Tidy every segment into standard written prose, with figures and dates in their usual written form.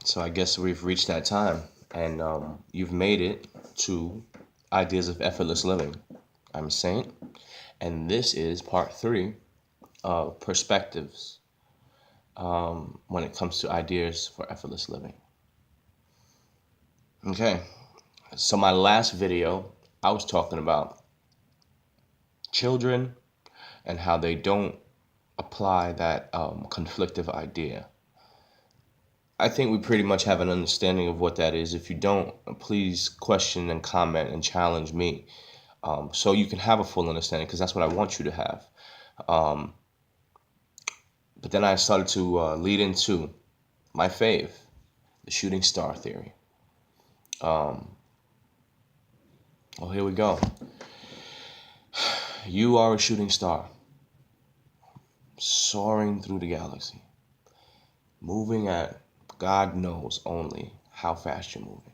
So I guess we've reached that time, and you've made it to Ideas of Effortless Living. I'm Saint, and this is part 3 of Perspectives when it comes to ideas for effortless living. Okay, so my last video, I was talking about children and how they don't apply that conflictive idea. I think we pretty much have an understanding of what that is. If you don't, please question and comment and challenge me, so you can have a full understanding, because that's what I want you to have. But then I started to lead into my fave, the shooting star theory. Well, here we go. You are a shooting star, soaring through the galaxy, moving at God knows only how fast you're moving.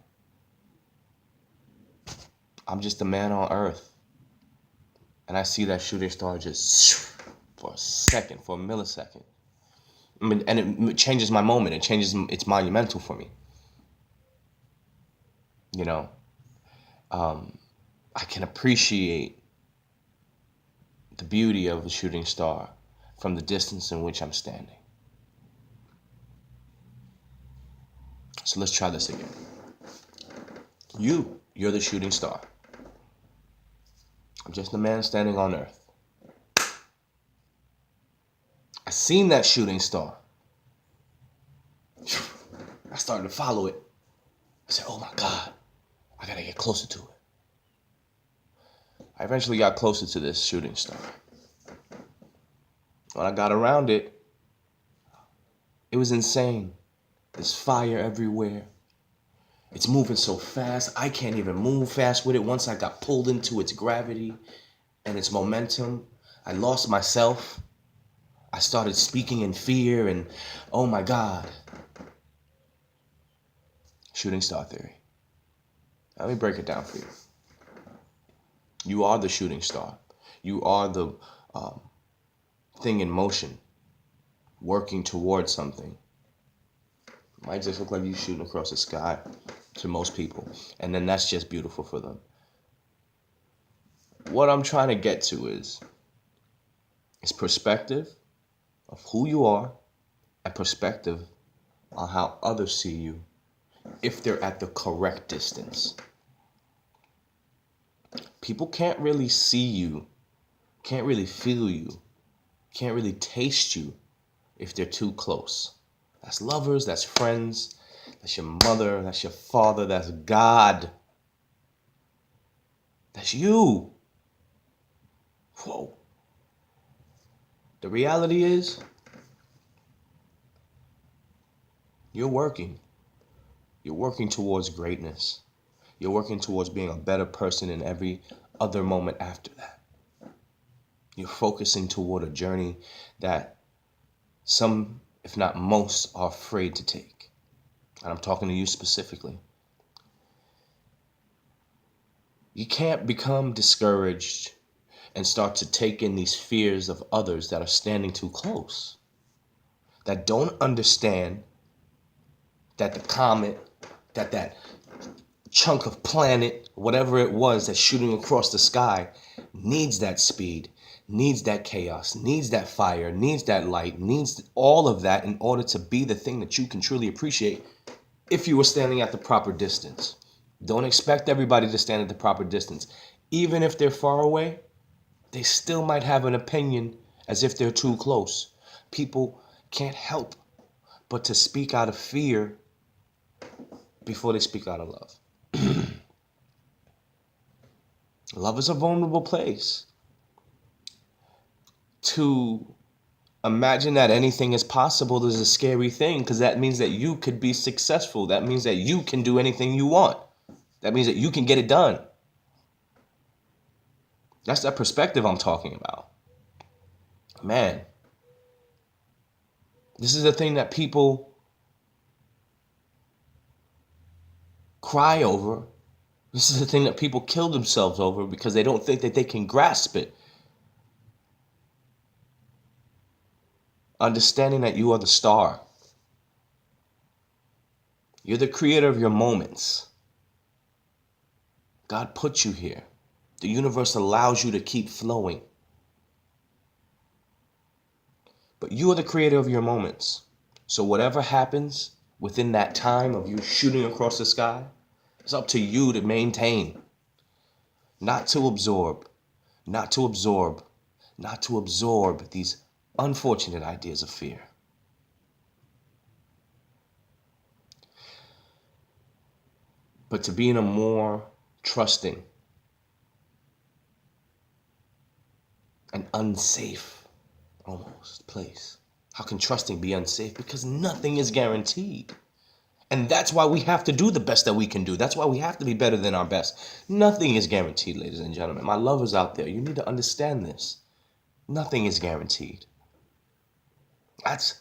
I'm just a man on Earth, and I see that shooting star just for a second, for a millisecond. I mean, and it changes my moment. It's monumental for me. You know, I can appreciate the beauty of a shooting star from the distance in which I'm standing. So let's try this again. You're the shooting star. I'm just a man standing on Earth. I seen that shooting star. I started to follow it. I said, oh my God, I gotta get closer to it. I eventually got closer to this shooting star. When I got around it, it was insane. There's fire everywhere. It's moving so fast, I can't even move fast with it. Once I got pulled into its gravity and its momentum, I lost myself. I started speaking in fear and, oh my God. Shooting star theory. Let me break it down for you. You are the shooting star. You are the thing in motion, working towards something. Might just look like you shooting across the sky to most people, and then that's just beautiful for them. What I'm trying to get to is perspective of who you are and perspective on how others see you if they're at the correct distance. People can't really see you, can't really feel you, can't really taste you if they're too close. That's lovers, that's friends, that's your mother, that's your father, that's God. That's you. Whoa. The reality is, you're working. You're working towards greatness. You're working towards being a better person in every other moment after that. You're focusing toward a journey that some, if not most, are afraid to take. And I'm talking to you specifically. You can't become discouraged and start to take in these fears of others that are standing too close, that don't understand that the comet, that chunk of planet, whatever it was that's shooting across the sky, needs that speed, needs that chaos, needs that fire, needs that light, needs all of that in order to be the thing that you can truly appreciate if you were standing at the proper distance. Don't expect everybody to stand at the proper distance. Even if they're far away, they still might have an opinion as if they're too close. People can't help but to speak out of fear before they speak out of love. Love is a vulnerable place. To imagine that anything is possible is a scary thing, because that means that you could be successful. That means that you can do anything you want. That means that you can get it done. That's that perspective I'm talking about. Man, this is the thing that people cry over. This is the thing that people kill themselves over because they don't think that they can grasp it. Understanding that you are the star. You're the creator of your moments. God put you here. The universe allows you to keep flowing. But you are the creator of your moments. So whatever happens within that time of you shooting across the sky, it's up to you to maintain. Not to absorb. Not to absorb. Not to absorb these unfortunate ideas of fear. But to be in a more trusting and unsafe, almost, place. How can trusting be unsafe? Because nothing is guaranteed. And that's why we have to do the best that we can do. That's why we have to be better than our best. Nothing is guaranteed, ladies and gentlemen. My lovers out there, you need to understand this. Nothing is guaranteed. That's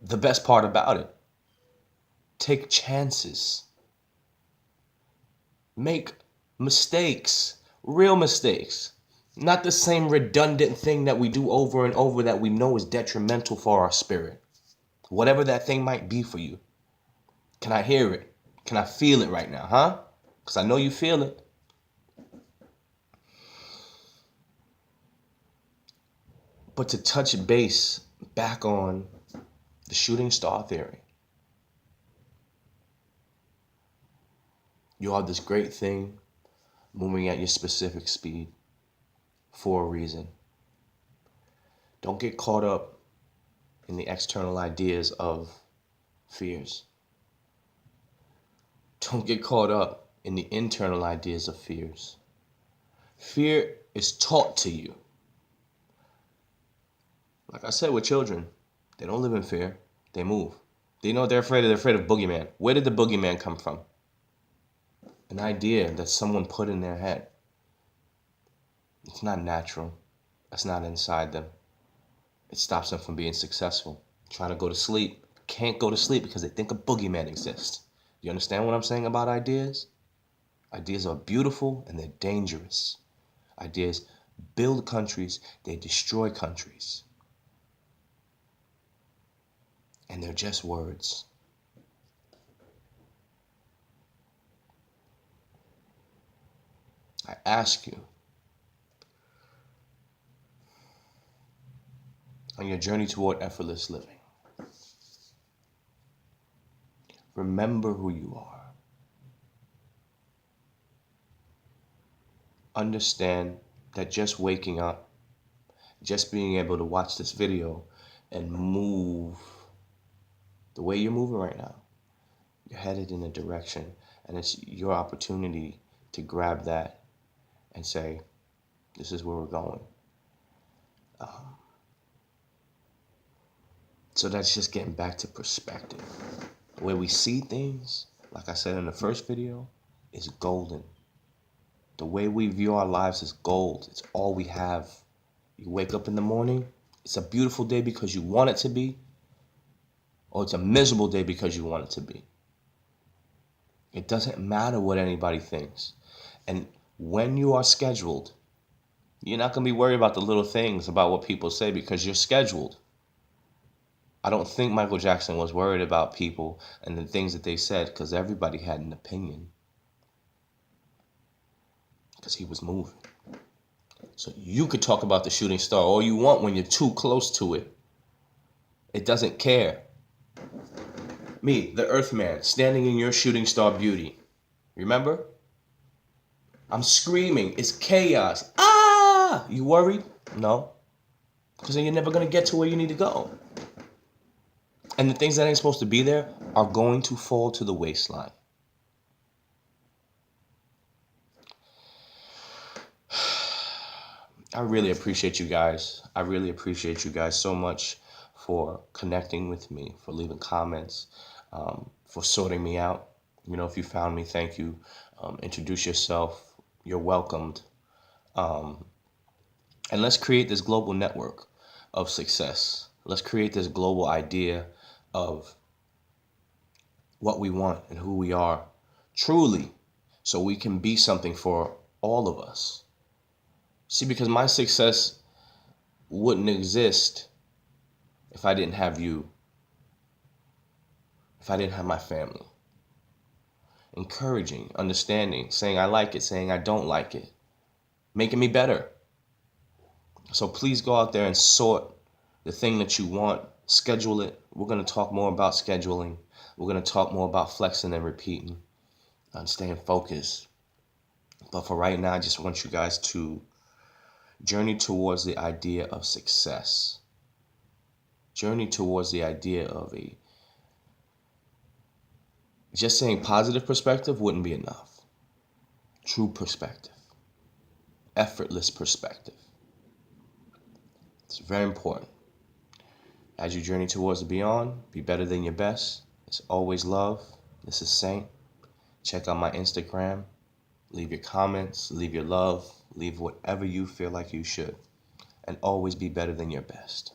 the best part about it. Take chances. Make mistakes, real mistakes. Not the same redundant thing that we do over and over that we know is detrimental for our spirit. Whatever that thing might be for you. Can I hear it? Can I feel it right now, huh? Because I know you feel it. But to touch base back on the shooting star theory. You are this great thing moving at your specific speed for a reason. Don't get caught up in the external ideas of fears. Don't get caught up in the internal ideas of fears. Fear is taught to you. Like I said with children, they don't live in fear. They move. They know they're afraid of boogeyman. Where did the boogeyman come from? An idea that someone put in their head. It's not natural. That's not inside them. It stops them from being successful. Trying to go to sleep. Can't go to sleep because they think a boogeyman exists. You understand what I'm saying about ideas? Ideas are beautiful and they're dangerous. Ideas build countries, they destroy countries. And they're just words. I ask you, on your journey toward effortless living, remember who you are. Understand that just waking up, just being able to watch this video and move the way you're moving right now, you're headed in a direction, and it's your opportunity to grab that and say, this is where we're going. So that's just getting back to perspective. The way we see things, like I said in the first video, is golden. The way we view our lives is gold. It's all we have. You wake up in the morning, it's a beautiful day because you want it to be, or it's a miserable day because you want it to be. It doesn't matter what anybody thinks. And when you are scheduled, you're not going to be worried about the little things about what people say because you're scheduled. I don't think Michael Jackson was worried about people and the things that they said because everybody had an opinion. Because he was moving. So you could talk about the shooting star all you want when you're too close to it. It doesn't care. Me, the Earthman, standing in your shooting star beauty. Remember? I'm screaming. It's chaos. Ah! You worried? No. Because then you're never going to get to where you need to go. And the things that ain't supposed to be there are going to fall to the waistline. I really appreciate you guys. I really appreciate you guys so much for connecting with me, for leaving comments, for sorting me out. You know, if you found me, thank you. Introduce yourself. You're welcomed. And let's create this global network of success. Let's create this global idea of what we want and who we are truly, so we can be something for all of us. See, because my success wouldn't exist if I didn't have you, if I didn't have my family. encouraging, understanding, saying I like it, saying I don't like it, making me better. So please go out there and sort the thing that you want, schedule it. We're going to talk more about scheduling. We're going to talk more about flexing and repeating and staying focused. But for right now, I just want you guys to journey towards the idea of success. Journey towards the idea of just saying positive perspective wouldn't be enough. True perspective. Effortless perspective. It's very important. As you journey towards the beyond, be better than your best. It's always love. This is Saint. Check out my Instagram. Leave your comments, leave your love, leave whatever you feel like you should. And always be better than your best.